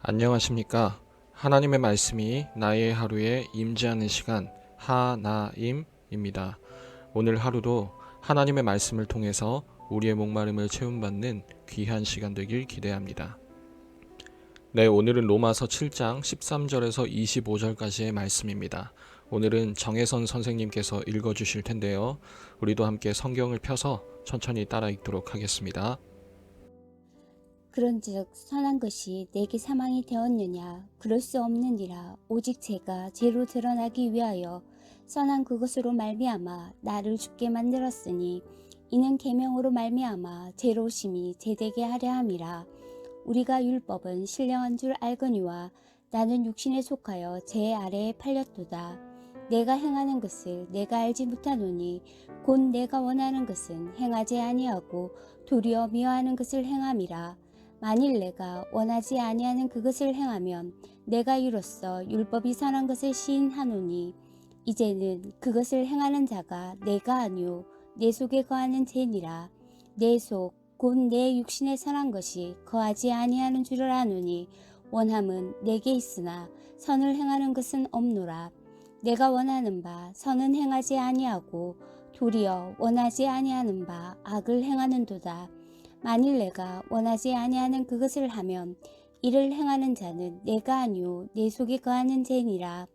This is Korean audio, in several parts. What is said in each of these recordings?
안녕하십니까. 하나님의 말씀이 나의 하루에 임재하는 시간 하나임입니다. 오늘 하루도 하나님의 말씀을 통해서 우리의 목마름을 채움받는 귀한 시간 되길 기대합니다. 네, 오늘은 로마서 7장 13절에서 25절까지의 말씀입니다. 오늘은 정혜선 선생님께서 읽어주실 텐데요. 우리도 함께 성경을 펴서 천천히 따라 읽도록 하겠습니다. 그런즉 선한 것이 내게 사망이 되었느냐? 그럴 수 없느니라. 오직 죄가 죄로 드러나기 위하여 선한 그것으로 말미암아 나를 죽게 만들었으니 이는 계명으로 말미암아 죄로심이 제되게 하려 함이라. 우리가 율법은 신령한 줄 알거니와 나는 육신에 속하여 죄 아래에 팔렸도다. 내가 행하는 것을 내가 알지 못하노니 곧 내가 원하는 것은 행하지 아니하고 도리어 미워하는 것을 행함이라. 만일 내가 원하지 아니하는 그것을 행하면 내가 이로써 율법이 선한 것을 시인하노니 이제는 그것을 행하는 자가 내가 아니오 내 속에 거하는 죄니라. 내 속 곧 내 육신에 선한 것이 거하지 아니하는 줄을 아노니 원함은 내게 있으나 선을 행하는 것은 없노라. 내가 원하는 바 선은 행하지 아니하고 도리어 원하지 아니하는 바 악을 행하는도다. 만일 내가 원하지 아니하는 그것을 하면 이를 행하는 자는 내가 아니오 내 속에 거하는 죄니라.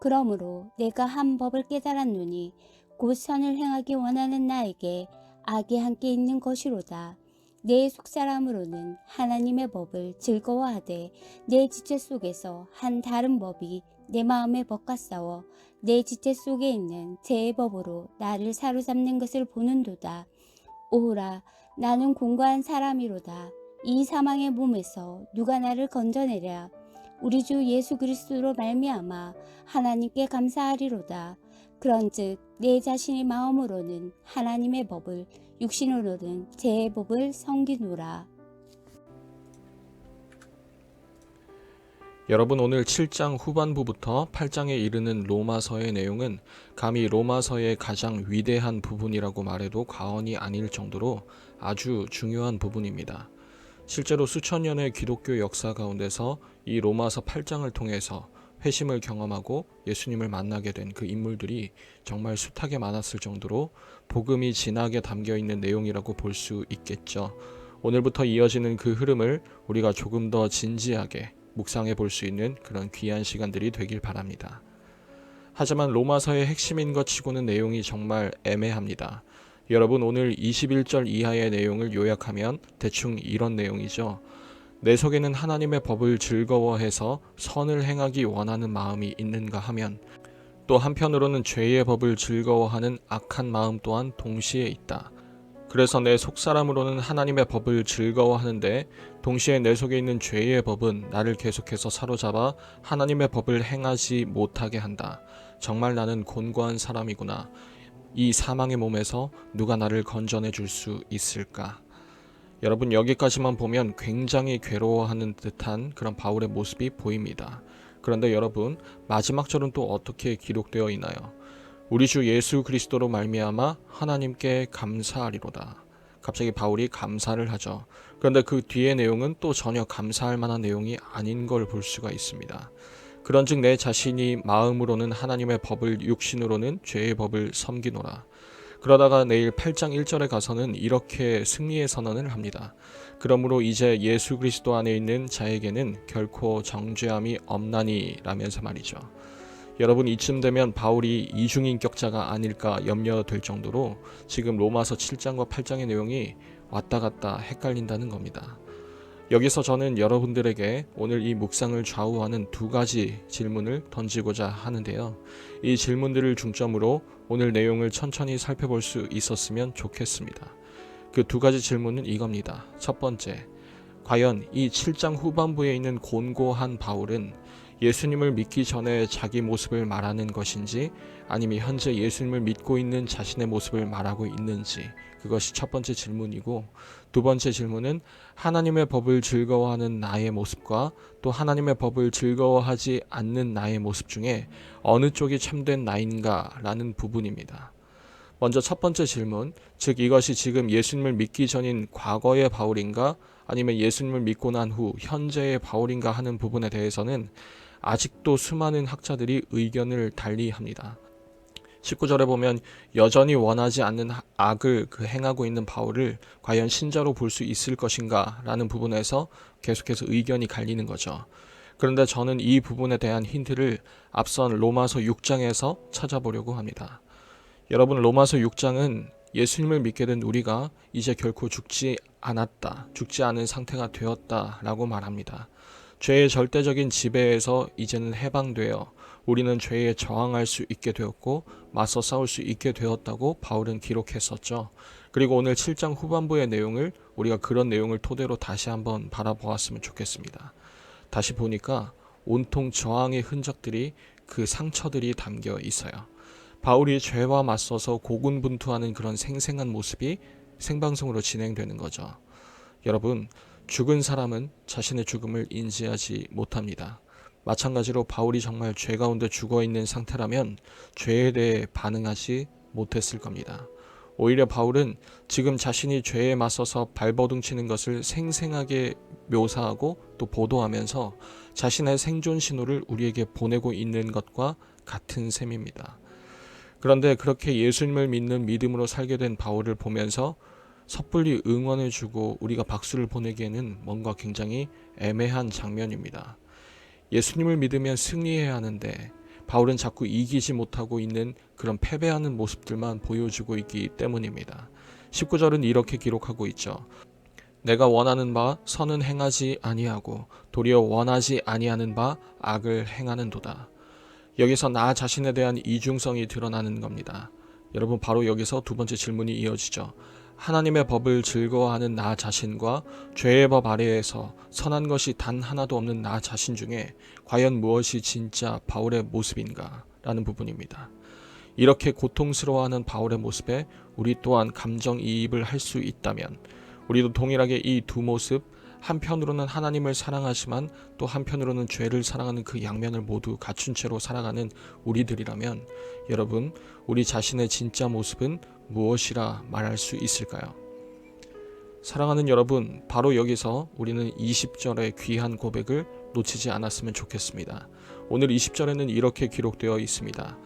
그러므로 내가 한 법을 깨달았노니 곧 선을 행하기 원하는 나에게 악이 함께 있는 것이로다. 내 속사람으로는 하나님의 법을 즐거워하되 내 지체 속에서 한 다른 법이 내 마음의 법과 싸워 내 지체 속에 있는 죄의 법으로 나를 사로잡는 것을 보는도다. 오호라, 나는 공고한 사람이로다. 이 사망의 몸에서 누가 나를 건져내랴. 우리 주 예수 그리스도로 말미암아 하나님께 감사하리로다. 그런즉 내 자신의 마음으로는 하나님의 법을, 육신으로는 죄의 법을 섬기노라. 여러분, 오늘 7장 후반부부터 8장에 이르는 로마서의 내용은 감히 로마서의 가장 위대한 부분이라고 말해도 과언이 아닐 정도로 아주 중요한 부분입니다. 실제로 수천 년의 기독교 역사 가운데서 이 로마서 8장을 통해서 회심을 경험하고 예수님을 만나게 된 그 인물들이 정말 숱하게 많았을 정도로 복음이 진하게 담겨 있는 내용이라고 볼 수 있겠죠. 오늘부터 이어지는 그 흐름을 우리가 조금 더 진지하게 묵상해 볼 수 있는 그런 귀한 시간들이 되길 바랍니다. 하지만 로마서의 핵심인 것 치고는 내용이 정말 애매합니다. 여러분, 오늘 21절 이하의 내용을 요약하면 대충 이런 내용이죠. 내 속에는 하나님의 법을 즐거워해서 선을 행하기 원하는 마음이 있는가 하면 또 한편으로는 죄의 법을 즐거워하는 악한 마음 또한 동시에 있다. 그래서 내 속사람으로는 하나님의 법을 즐거워하는데 동시에 내 속에 있는 죄의 법은 나를 계속해서 사로잡아 하나님의 법을 행하지 못하게 한다. 정말 나는 곤고한 사람이구나. 이 사망의 몸에서 누가 나를 건져내 줄 수 있을까? 여러분, 여기까지만 보면 굉장히 괴로워하는 듯한 그런 바울의 모습이 보입니다. 그런데 여러분, 마지막 절은 또 어떻게 기록되어 있나요? 우리 주 예수 그리스도로 말미암아 하나님께 감사하리로다. 갑자기 바울이 감사를 하죠. 그런데 그 뒤의 내용은 또 전혀 감사할 만한 내용이 아닌 걸 볼 수가 있습니다. 그런즉 내 자신이 마음으로는 하나님의 법을, 육신으로는 죄의 법을 섬기노라. 그러다가 내일 8장 1절에 가서는 이렇게 승리의 선언을 합니다. 그러므로 이제 예수 그리스도 안에 있는 자에게는 결코 정죄함이 없나니 라면서 말이죠. 여러분, 이쯤 되면 바울이 이중인격자가 아닐까 염려될 정도로 지금 로마서 7장과 8장의 내용이 왔다 갔다 헷갈린다는 겁니다. 여기서 저는 여러분들에게 오늘 이 묵상을 좌우하는 두 가지 질문을 던지고자 하는데요. 이 질문들을 중점으로 오늘 내용을 천천히 살펴볼 수 있었으면 좋겠습니다. 그 두 가지 질문은 이겁니다. 첫 번째, 과연 이 7장 후반부에 있는 곤고한 바울은 예수님을 믿기 전에 자기 모습을 말하는 것인지 아니면 현재 예수님을 믿고 있는 자신의 모습을 말하고 있는지, 그것이 첫 번째 질문이고, 두 번째 질문은 하나님의 법을 즐거워하는 나의 모습과 또 하나님의 법을 즐거워하지 않는 나의 모습 중에 어느 쪽이 참된 나인가 라는 부분입니다. 먼저 첫 번째 질문, 즉 이것이 지금 예수님을 믿기 전인 과거의 바울인가 아니면 예수님을 믿고 난 후 현재의 바울인가 하는 부분에 대해서는 아직도 수많은 학자들이 의견을 달리합니다. 19절에 보면 여전히 원하지 않는 악을 행하고 있는 바울을 과연 신자로 볼 수 있을 것인가 라는 부분에서 계속해서 의견이 갈리는 거죠. 그런데 저는 이 부분에 대한 힌트를 앞선 로마서 6장에서 찾아보려고 합니다. 여러분, 로마서 6장은 예수님을 믿게 된 우리가 이제 결코 죽지 않았다, 죽지 않은 상태가 되었다 라고 말합니다. 죄의 절대적인 지배에서 이제는 해방되어 우리는 죄에 저항할 수 있게 되었고 맞서 싸울 수 있게 되었다고 바울은 기록했었죠. 그리고 오늘 7장 후반부의 내용을 우리가 그런 내용을 토대로 다시 한번 바라보았으면 좋겠습니다. 다시 보니까 온통 저항의 흔적들이, 그 상처들이 담겨 있어요. 바울이 죄와 맞서서 고군분투하는 그런 생생한 모습이 생방송으로 진행되는 거죠. 여러분, 죽은 사람은 자신의 죽음을 인지하지 못합니다. 마찬가지로 바울이 정말 죄 가운데 죽어있는 상태라면 죄에 대해 반응하지 못했을 겁니다. 오히려 바울은 지금 자신이 죄에 맞서서 발버둥치는 것을 생생하게 묘사하고 또 보도하면서 자신의 생존 신호를 우리에게 보내고 있는 것과 같은 셈입니다. 그런데 그렇게 예수님을 믿는 믿음으로 살게 된 바울을 보면서 섣불리 응원해주고 우리가 박수를 보내기에는 뭔가 굉장히 애매한 장면입니다. 예수님을 믿으면 승리해야 하는데 바울은 자꾸 이기지 못하고 있는 그런 패배하는 모습들만 보여주고 있기 때문입니다. 19절은 이렇게 기록하고 있죠. 내가 원하는 바 선은 행하지 아니하고 도리어 원하지 아니하는 바 악을 행하는도다. 여기서 나 자신에 대한 이중성이 드러나는 겁니다. 여러분, 바로 여기서 두 번째 질문이 이어지죠. 하나님의 법을 즐거워하는 나 자신과 죄의 법 아래에서 선한 것이 단 하나도 없는 나 자신 중에 과연 무엇이 진짜 바울의 모습인가? 라는 부분입니다. 이렇게 고통스러워하는 바울의 모습에 우리 또한 감정이입을 할 수 있다면 우리도 동일하게 이 두 모습, 한편으로는 하나님을 사랑하지만 또 한편으로는 죄를 사랑하는 그 양면을 모두 갖춘 채로 살아가는 우리들이라면 여러분, 우리 자신의 진짜 모습은 무엇이라 말할 수 있을까요? 사랑하는 여러분, 바로 여기서 우리는 20절의 귀한 고백을 놓치지 않았으면 좋겠습니다. 오늘 20절에는 이렇게 기록되어 있습니다.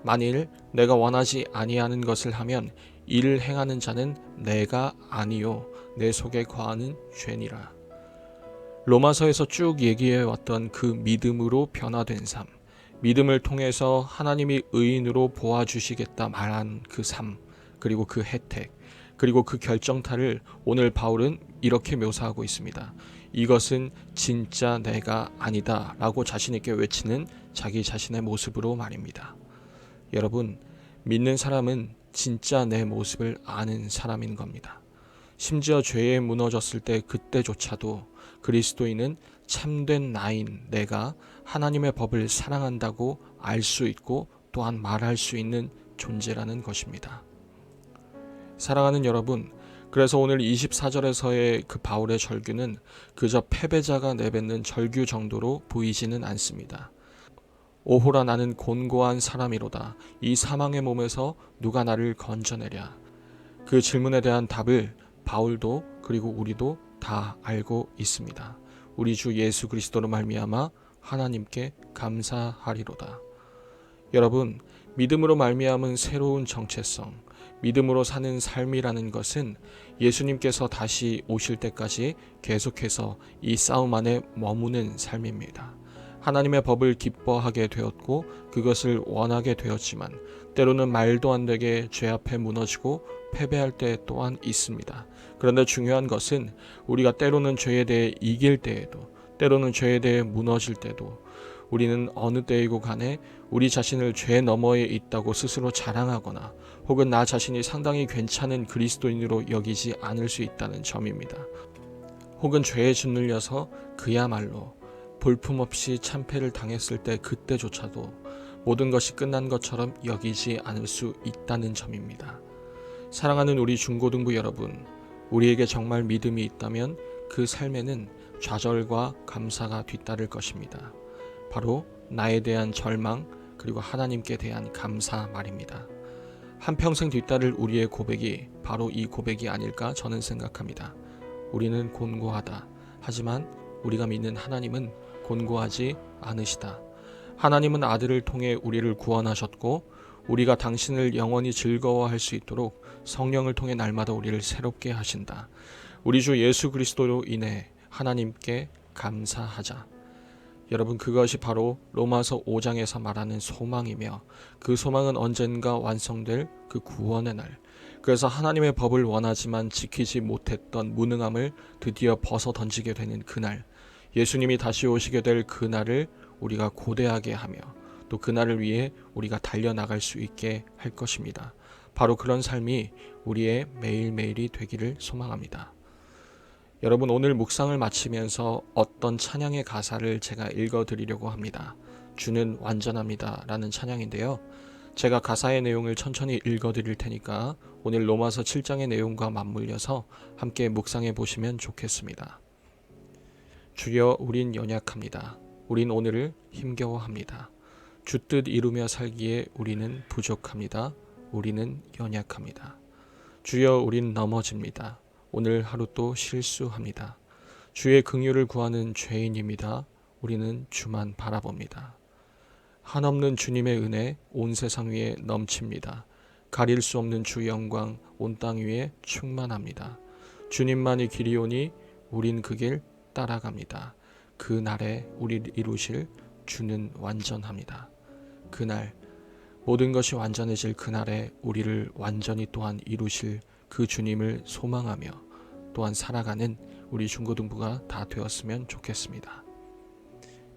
만일 내가 원하지 아니하는 것을 하면 이를 행하는 자는 내가 아니요 내 속에 거하는 죄니라. 로마서에서 쭉 얘기해왔던 그 믿음으로 변화된 삶, 믿음을 통해서 하나님이 의인으로 보아주시겠다 말한 그 삶, 그리고 그 혜택, 그리고 그 결정타를 오늘 바울은 이렇게 묘사하고 있습니다. 이것은 진짜 내가 아니다 라고 자신있게 외치는 자기 자신의 모습으로 말입니다. 여러분, 믿는 사람은 진짜 내 모습을 아는 사람인 겁니다. 심지어 죄에 무너졌을 때 그때조차도 그리스도인은 참된 나인 내가 하나님의 법을 사랑한다고 알 수 있고 또한 말할 수 있는 존재라는 것입니다. 사랑하는 여러분, 그래서 오늘 24절에서의 그 바울의 절규는 그저 패배자가 내뱉는 절규 정도로 보이지는 않습니다. 오호라 나는 곤고한 사람이로다. 이 사망의 몸에서 누가 나를 건져내랴. 그 질문에 대한 답을 바울도 그리고 우리도 다 알고 있습니다. 우리 주 예수 그리스도로 말미암아 하나님께 감사하리로다. 여러분, 믿음으로 말미암은 새로운 정체성, 믿음으로 사는 삶이라는 것은 예수님께서 다시 오실 때까지 계속해서 이 싸움 안에 머무는 삶입니다. 하나님의 법을 기뻐하게 되었고 그것을 원하게 되었지만 때로는 말도 안 되게 죄 앞에 무너지고 패배할 때 또한 있습니다. 그런데 중요한 것은 우리가 때로는 죄에 대해 이길 때에도 때로는 죄에 대해 무너질 때도 우리는 어느 때이고 간에 우리 자신을 죄 너머에 있다고 스스로 자랑하거나 혹은 나 자신이 상당히 괜찮은 그리스도인으로 여기지 않을 수 있다는 점입니다. 혹은 죄에 짓눌려서 그야말로 볼품없이 참패를 당했을 때 그때조차도 모든 것이 끝난 것처럼 여기지 않을 수 있다는 점입니다. 사랑하는 우리 중고등부 여러분, 우리에게 정말 믿음이 있다면 그 삶에는 좌절과 감사가 뒤따를 것입니다. 바로 나에 대한 절망 그리고 하나님께 대한 감사 말입니다. 한평생 뒤따를 우리의 고백이 바로 이 고백이 아닐까 저는 생각합니다. 우리는 곤고하다. 하지만 우리가 믿는 하나님은 곤고하지 않으시다. 하나님은 아들을 통해 우리를 구원하셨고 우리가 당신을 영원히 즐거워할 수 있도록 성령을 통해 날마다 우리를 새롭게 하신다. 우리 주 예수 그리스도로 인해 하나님께 감사하자. 여러분, 그것이 바로 로마서 5장에서 말하는 소망이며 그 소망은 언젠가 완성될 그 구원의 날, 그래서 하나님의 법을 원하지만 지키지 못했던 무능함을 드디어 벗어 던지게 되는 그날, 예수님이 다시 오시게 될 그날을 우리가 고대하게 하며 또 그날을 위해 우리가 달려나갈 수 있게 할 것입니다. 바로 그런 삶이 우리의 매일매일이 되기를 소망합니다. 여러분, 오늘 묵상을 마치면서 어떤 찬양의 가사를 제가 읽어드리려고 합니다. 주는 완전합니다 라는 찬양인데요. 제가 가사의 내용을 천천히 읽어드릴 테니까 오늘 로마서 7장의 내용과 맞물려서 함께 묵상해 보시면 좋겠습니다. 주여, 우린 연약합니다. 우린 오늘을 힘겨워합니다. 주 뜻 이루며 살기에 우리는 부족합니다. 우리는 연약합니다. 주여, 우린 넘어집니다. 오늘 하루 또 실수합니다. 주의 긍휼을 구하는 죄인입니다. 우리는 주만 바라봅니다. 한없는 주님의 은혜 온 세상 위에 넘칩니다. 가릴 수 없는 주 영광 온 땅 위에 충만합니다. 주님만이 길이오니 우린 그 길 따라갑니다. 그 날에 우리를 이루실 주는 완전합니다. 그날 모든 것이 완전해질 그날에 우리를 완전히 또한 이루실 그 주님을 소망하며 또한 살아가는 우리 중고등부가 다 되었으면 좋겠습니다.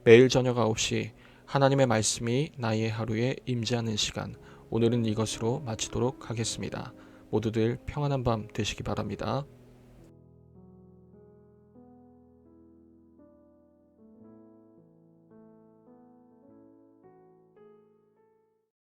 매일 저녁 9시 하나님의 말씀이 나의 하루에 임재하는 시간, 오늘은 이것으로 마치도록 하겠습니다. 모두들 평안한 밤 되시기 바랍니다.